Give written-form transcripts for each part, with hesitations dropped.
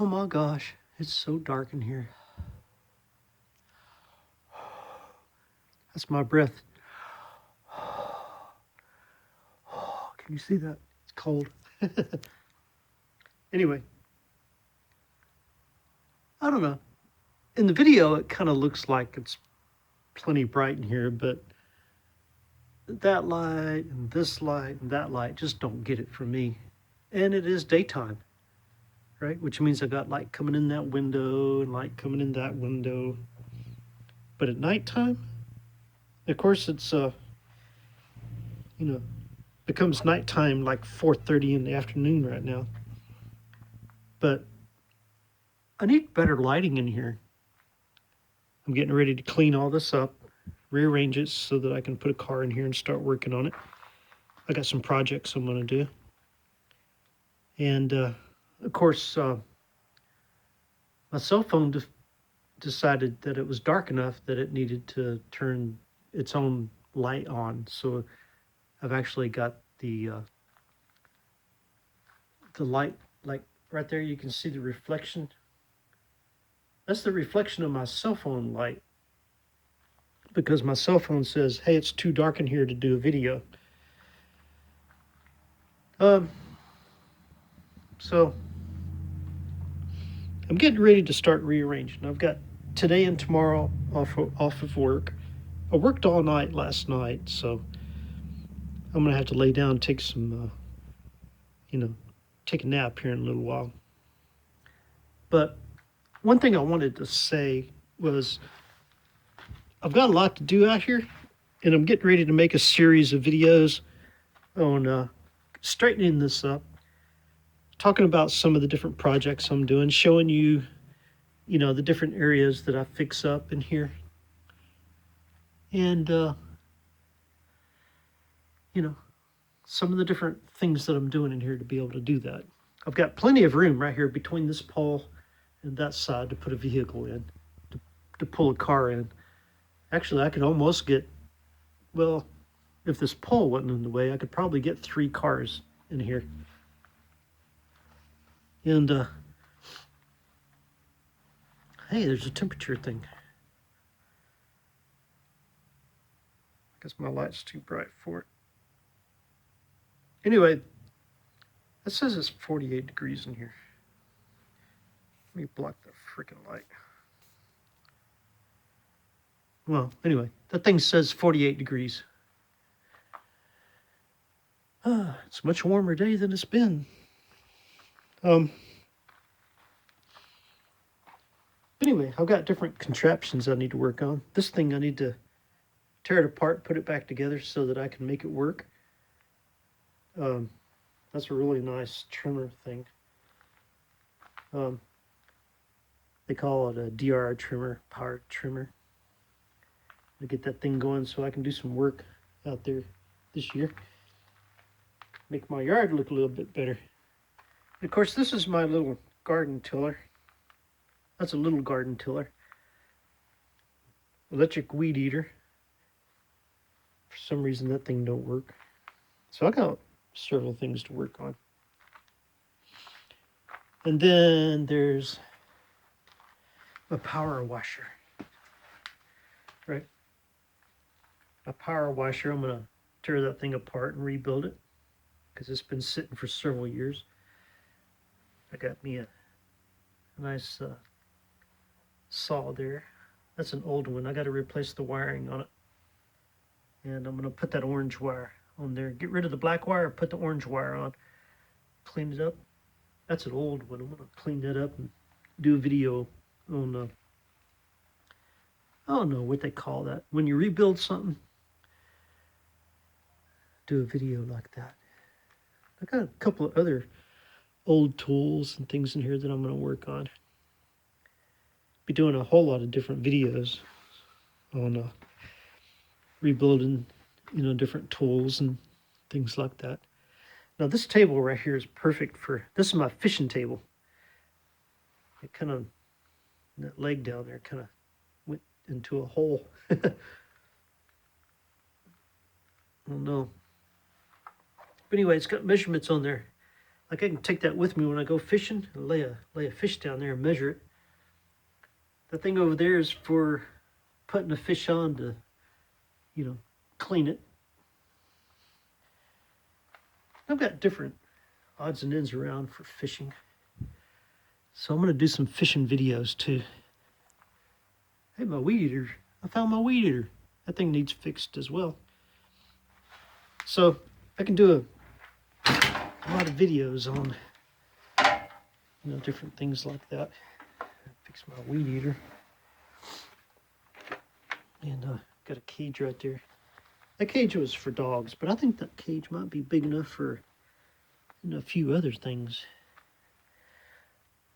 Oh my gosh, it's so dark in here. That's my breath. Can you see that? It's cold. Anyway, I don't know. In the video, it kind of looks like it's plenty bright in here, but that light and this light and that light just don't get it for me. And it is daytime, right? Which means I got light coming in that window and light coming in that window. But at nighttime, of course, it's you know, becomes nighttime like 4:30 in the afternoon right now. But I need better lighting in here. I'm getting ready to clean all this up, rearrange it so that I can put a car in here and start working on it. I got some projects I'm going to do. And of course, my cell phone decided that it was dark enough that it needed to turn its own light on. So I've actually got the light, like right there, you can see the reflection. That's the reflection of my cell phone light, because my cell phone says, hey, it's too dark in here to do a video. Um, so I'm getting ready to start rearranging. I've got today and tomorrow off of work. I worked all night last night, so I'm gonna have to lay down and take some, take a nap here in a little while. But one thing I wanted to say was I've got a lot to do out here, and I'm getting ready to make a series of videos on straightening this up, talking about some of the different projects I'm doing, showing you, the different areas that I fix up in here. And, some of the different things that I'm doing in here to be able to do that. I've got plenty of room right here between this pole and that side to put a vehicle in, to pull a car in. Actually, I could almost get, well, if this pole wasn't in the way, I could probably get 3 cars in here. And, hey, there's a temperature thing. I guess my light's too bright for it. Anyway, it says it's 48 degrees in here. Let me block the freaking light. Well, anyway, that thing says 48 degrees. It's a much warmer day than it's been. Anyway, I've got different contraptions I need to work on. This thing I need to tear it apart, put it back together so that I can make it work. That's a really nice trimmer thing. They call it a DR trimmer, power trimmer. To get that thing going so I can do some work out there this year. Make my yard look a little bit better. And of course, this is my little garden tiller. That's a little garden tiller. Electric weed eater. For some reason, that thing don't work. So I got several things to work on. And then there's a power washer. Right? A power washer. I'm going to tear that thing apart and rebuild it, because it's been sitting for several years. I got me a nice saw there. That's an old one. I got to replace the wiring on it. And I'm going to put that orange wire on there. Get rid of the black wire, put the orange wire on. Clean it up. That's an old one. I'm going to clean that up and do a video on, I don't know what they call that. When you rebuild something, do a video like that. I got a couple of other old tools and things in here that I'm going to work on. Be doing a whole lot of different videos on rebuilding, different tools and things like that. Now this table right here is perfect for, this is my fishing table. It kind of, that leg down there kind of went into a hole. I don't know. But anyway, it's got measurements on there. Like I can take that with me when I go fishing and lay a fish down there and measure it. The thing over there is for putting the fish on to, clean it. I've got different odds and ends around for fishing. So I'm going to do some fishing videos too. Hey, my weed eater. I found my weed eater. That thing needs fixed as well. So I can do a lot of videos on, different things like that. Fix my weed eater. And got a cage right there. That cage was for dogs, but I think that cage might be big enough for a few other things.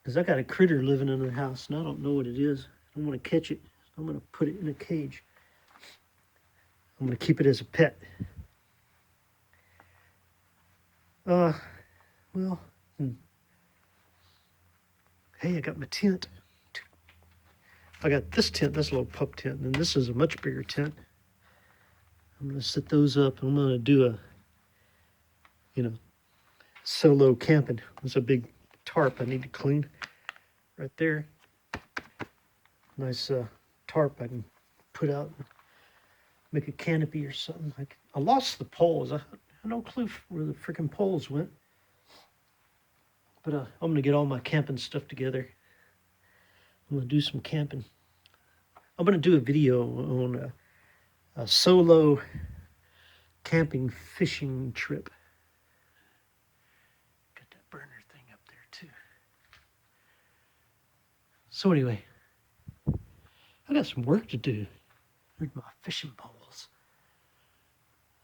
Because I got a critter living in the house, and I don't know what it is. I don't want to catch it. I'm going to put it in a cage. I'm going to keep it as a pet. Well, hey, I got my tent. I got this tent, this little pup tent, and this is a much bigger tent. I'm going to set those up, and I'm going to do a, solo camping. There's a big tarp I need to clean right there. Nice tarp I can put out and make a canopy or something. I lost the poles. I have no clue where the freaking poles went. But I'm going to get all my camping stuff together. I'm going to do some camping. I'm going to do a video on a solo camping fishing trip. Got that burner thing up there too. So anyway, I got some work to do. Where's my fishing poles?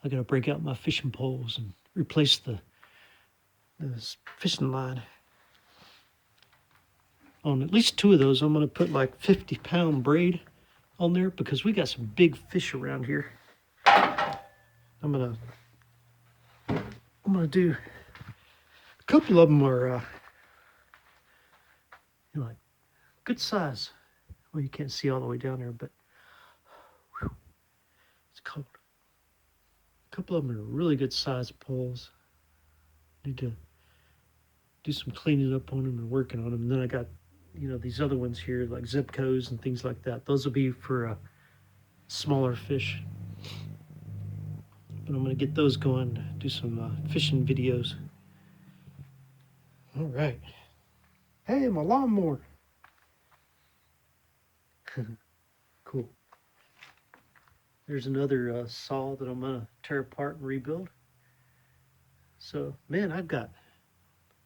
I got to break out my fishing poles and replace the fishing line. On at least two of those, I'm going to put like 50-pound braid on there because we got some big fish around here. I'm gonna do a couple of them are like good size. Well, you can't see all the way down there, but whew, it's cold. A couple of them are really good size poles. Need to do some cleaning up on them and working on them. And then I got these other ones here like Zipcos and things like that. Those will be for smaller fish. But I'm going to get those going, do some fishing videos. All right. Hey, my lawnmower. Cool. There's another saw that I'm going to tear apart and rebuild. So, man,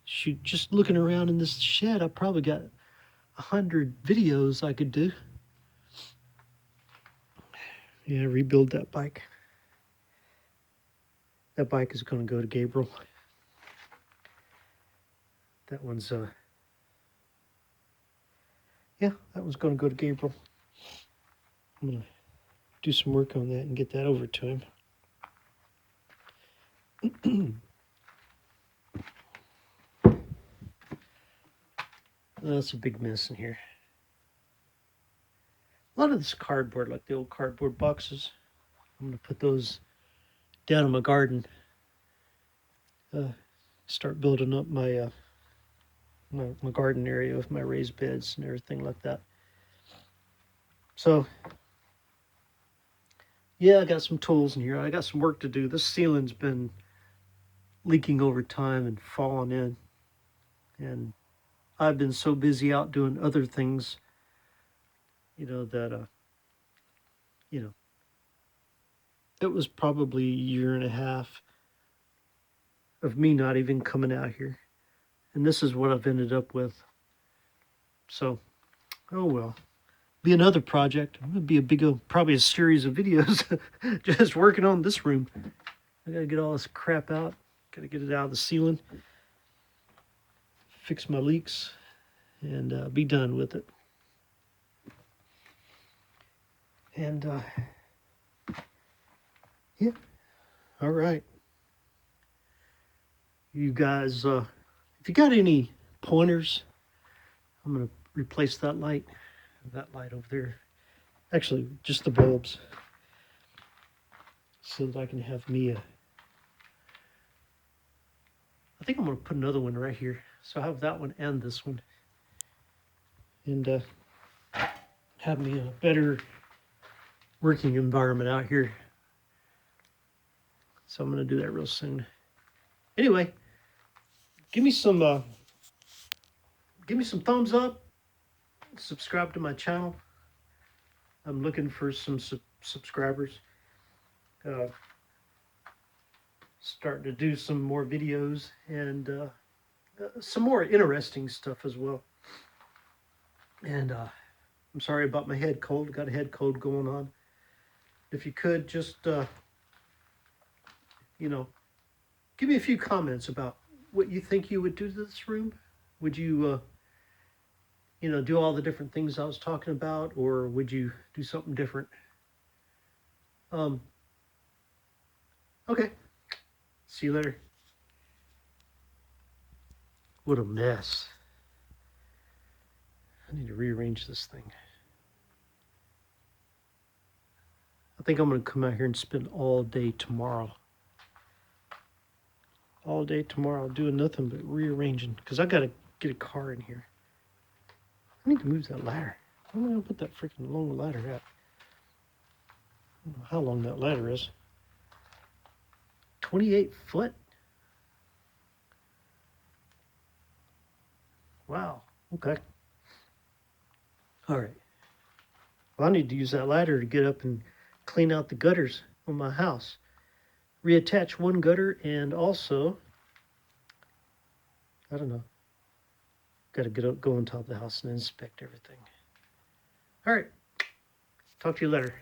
just looking around in this shed, I probably got 100 videos I could do. Yeah, rebuild that bike. That bike is going to go to Gabriel. That one's, that one's going to go to Gabriel. I'm going to do some work on that and get that over to him. That's a big mess in here. A lot of this cardboard, like the old cardboard boxes, I'm going to put those down in my garden. Start building up my my garden area with my raised beds and everything like that. So, yeah, I got some tools in here. I got some work to do. This ceiling's been leaking over time and falling in. And I've been so busy out doing other things, that, it was probably a year and a half of me not even coming out here. And this is what I've ended up with. So, oh well. Be another project. It'll be a big old, probably a series of videos just working on this room. I gotta get all this crap out. Gotta get it out of the ceiling. Fix my leaks and be done with it. And yeah, all right. You guys, if you got any pointers, I'm gonna replace that light over there. Actually, just the bulbs, so that I can have me a think I'm going to put another one right here. So I have that one and this one. And have me a better working environment out here. So I'm going to do that real soon. Anyway, give me some thumbs up. Subscribe to my channel. I'm looking for some subscribers. Starting to do some more videos and some more interesting stuff as well. And I'm sorry about my head cold. Got a head cold going on. If you could just, you know, give me a few comments about what you think you would do to this room. Would you, you know, do all the different things I was talking about, or would you do something different? Okay. See you later. What a mess. I need to rearrange this thing. I think I'm going to come out here and spend all day tomorrow. All day tomorrow doing nothing but rearranging because I got to get a car in here. I need to move that ladder. Where am I going to put that freaking long ladder at? I don't know how long that ladder is. 28 foot? Wow. Okay. All right. Well, I need to use that ladder to get up and clean out the gutters on my house. Reattach one gutter and also, I don't know, got to go on top of the house and inspect everything. All right. Talk to you later.